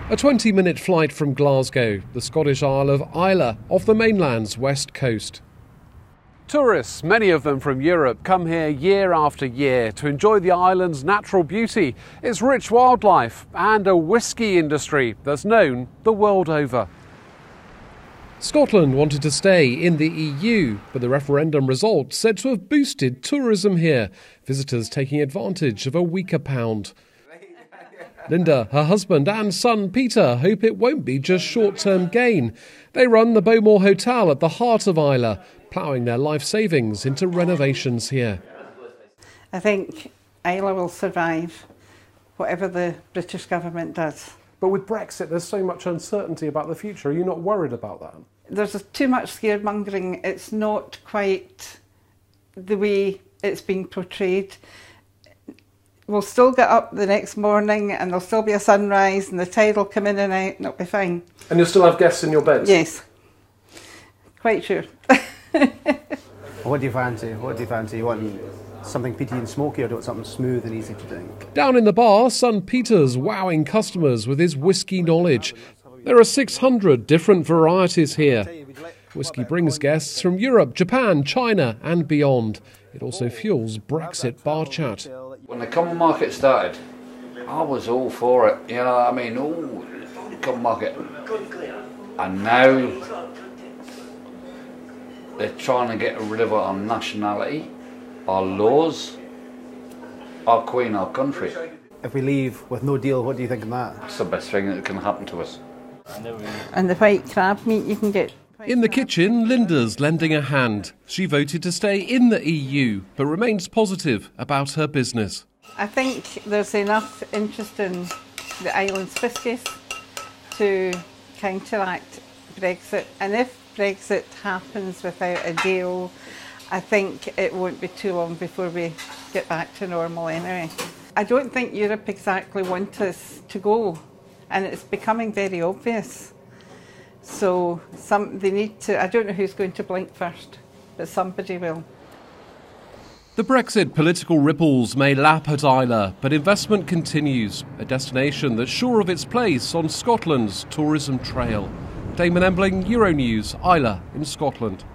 A 20-minute flight from Glasgow, the Scottish Isle of Islay, off the mainland's west coast. Tourists, many of them from Europe, come here year after year to enjoy the island's natural beauty, its rich wildlife and a whisky industry that's known the world over. Scotland wanted to stay in the EU, but the referendum result said to have boosted tourism here, visitors taking advantage of a weaker pound. Linda, her husband and son Peter hope it won't be just short-term gain. They run the Bowmore Hotel at the heart of Islay, ploughing their life savings into renovations here. I think Islay will survive whatever the British government does. But with Brexit, there's so much uncertainty about the future. Are you not worried about that? There's too much scaremongering. It's not quite the way it's being portrayed. We'll still get up the next morning and there'll still be a sunrise and the tide will come in and out and it'll be fine. And you'll still have guests in your beds? Yes, quite sure. What do you fancy? What do you fancy? You want something peaty and smoky, or do you want something smooth and easy to drink? Down in the bar, son Peter's wowing customers with his whisky knowledge. There are 600 different varieties here. Whisky brings guests from Europe, Japan, China and beyond. It also fuels Brexit bar chat. When the common market started, I was all for it, you know what I mean? Oh, the common market. And now they're trying to get rid of our nationality, our laws, our queen, our country. If we leave with no deal, what do you think of that? It's the best thing that can happen to us. And the white crab meat you can get. In the kitchen, Linda's lending a hand. She voted to stay in the EU, but remains positive about her business. I think there's enough interest in the island's fisheries to counteract Brexit. And if Brexit happens without a deal, I think it won't be too long before we get back to normal anyway. I don't think Europe exactly want us to go, and it's becoming very obvious. So they need to, I don't know who's going to blink first, but somebody will. The Brexit political ripples may lap at Islay, but investment continues, a destination that's sure of its place on Scotland's tourism trail. Damon Embling, Euronews, Islay in Scotland.